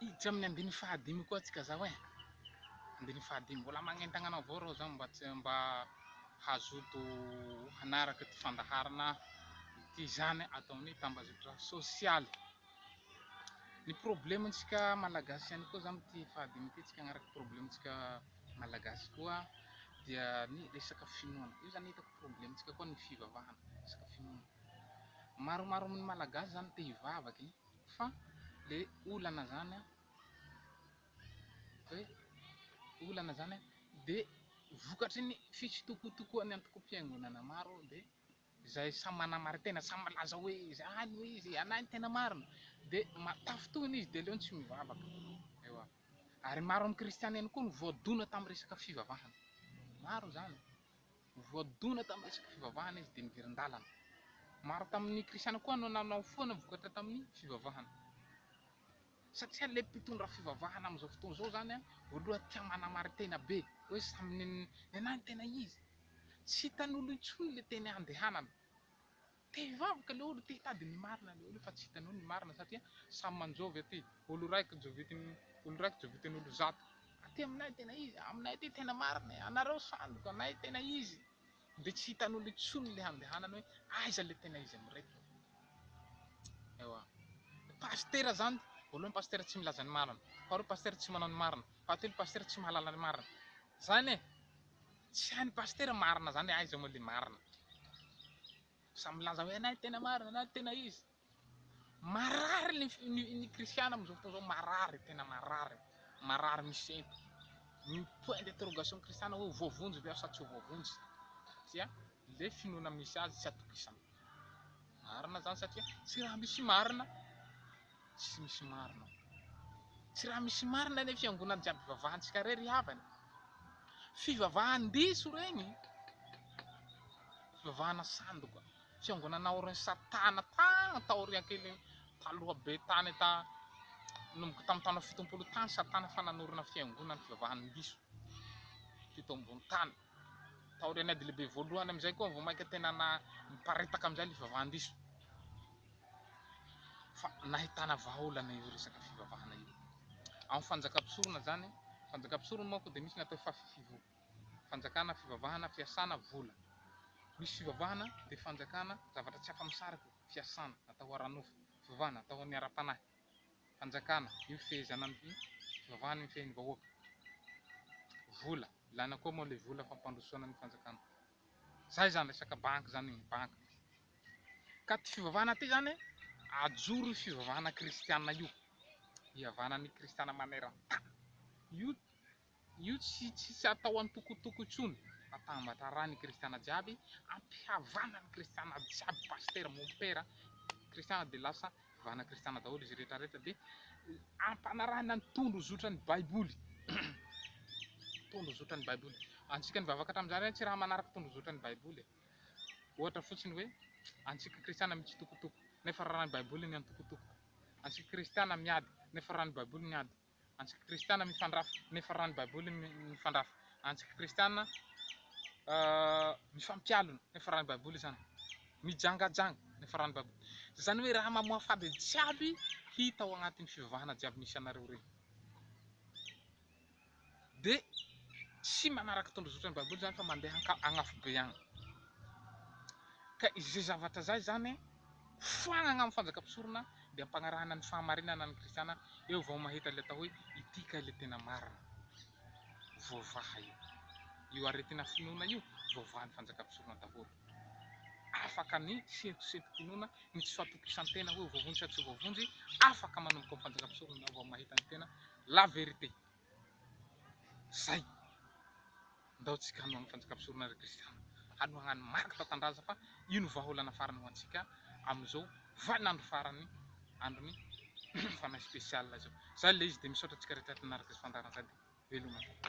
Iditra amin'ny andiny fahadimy koa atsika zao e. Andiny fahadimy mbola magnentagnana avao reo zao mba hazoto hanaraka ty fandaharana ty zany ataony tambazotra sosialy. Ny problemantsika malagasy ihany koa zany ty fahadimy ty tsika agnaraka problemantsika malagasy koa dia ny resaka finoana. Io zany hitako problemantsika koa ny fivavahana, resaka finoana. Maromaro amin'ny malagasy zany te hivavaky fa le olana zany olana zany de vokatry ny fitsitokotokoan'ny antokom-piangonana maro de zay samy manamary tena, samy malaza hoe zany hoe izy anahy tena marina de tafitohiny izy de aleo tsy mivavaka. Ewa. Ary maro amin'ny kristiana ihany koa no voadona tamin'ny resaka fivavahana. Maro zany voadona tamin'ny resaka fivavahana izy de niverin-dalana. Maro tamin'ny kristiana koa no nanao foana vokatra tamin'ny fivavahana. Satria le mpitondra fivavahana amin'izao fotoana zao zany voaloha tia manamary tena be hoe samy anahy tena izy. Tsy hitan'olo intsony le teny andehanana. Te hivavaka le olo, te hitady ny marina le olo fa tsy hitanao ny marina satria samy manjovy aty. Olo raiky jovitin'olo zato. Aty aminay tena izy, aminay aty tena marina, anareo sandoka, anay tena izy. De tsy hitan'olo intsony le andehanana hoe aiza le tena izy amireto. Ewa. Pastera zany, voalohany pastera tsy milaza ny marina, faharoa pastera tsy manao ny marina, fahatelo pastera tsy mahalala ny marina. Zany tsy hain'ny pastera marina zany aiza moa le marina. Samy milaza hoe anay tena marina, anay tena izy. Marary ny kristiana amin'izao fotoana zao, marary, tena marary. Marary misento. Ny point d'interrogation kristiana hoe voavonjy ve sa tsy voavonjy. Satria le finoana misy azy tsy atokisana. Marina zany satria tsy raha misy marina, tsy misy marina. Tsy raha misy marina ne fiangonana jiaby vavahantsika rery havany. Fivavahan-diso regny, fivavahana sandoka, fiangonana orin'ny Satana taorian kely taloha be tany nomboky tamin'ny taona 70 tany Satana fa nanorina fiangonana fivavahan-diso teto ambony tany. Taorian'ny ady lehibe voalohany amin'izay koa vao mainka tena niparitaka amin'izay le fivavahan-diso. Fa nahitana vahaolana io resaka fivavahana io. Amin'ny fanjakam-pisorona zany, fanjakam-pisorona manko dia misy natao fafifivo. Fanjakana, fivavahana, fiasana, vola. Misy fivavahana dia fanjakana zavatra tsy afa-misaraka fiasana atao ara-nofo, fivavahana atao ny ara-panahy. Fanjakana io fehezana ny fivavahana mifehy vahoaka. Vola, ilana koa moa le vola fampandrosoana ny fanjakana. Zay zany resaka banky zany, ny banky. Ka ty fivavahana ty zany ajoro fivavahana kristiana io. Fivavahana ny kristiana maneran-tany. Io tsy atao antokotoko intsony. Atambatra ny kristiana jiaby, ampihavana ny kristiana jiaby, pastera, mompera, kristiana dia lasa fivavahana kristiana daholo izy rehetra rehetra dia ampanarahana ny tondro zotra ny baiboly. Tondro zotra ny baiboly. Antsika nivavaka tamin'izany tsy raha manaraka tondro zotra ny baiboly. Ohatra fotsiny hoe antsika kristiana mitsitokotoko nefa raha ny baiboly ny antokotoko. Antsika kristiana miady nefa raha ny baiboly miady. Antsika kristiana mifandrafa nefa raha ny baiboly mifandrafa. Antsika kristiana mifampialona nefa raha ny baiboly zany. Mijangajanga nefa raha ny baiboly. Zany hoe raha mamoha fady jiaby hita ao anatin'ny fivavahana jiaby misy anareo regny. De tsy manaraka tondro zotra ny baiboly zany fa mandeha agnafobe agny. Ka izay zavatra zay zany foagnana amin'ny fanjakam-pisorona dia ampanarahana ny fahamarinana ny kristiana eo vao mahita le atao hoe ity kay le tena marina. Voavaha io. Io aretina finoana io voavahan'ny fanjakam-pisorona daholo. Afaka ny sento-sento-pinoana ny tsy fahatokisan-tena hoe voavonjy sa tsy voavonjy, afaka manomboka amin'ny fanjakam-pisorona vao mahita ny tena la vérité. Zay ndaontsika hanohana fanjakam-pisorona ny kristiana. Hanohana ny marika tao Tandraza fa io no vahaolana farany ho antsika amin'izao vaninandro farany andron'ny fanahy spesialy zao. Zay le izy dia misaotra antsika rehetra nanaraka izay fandaharana izay dia velomana.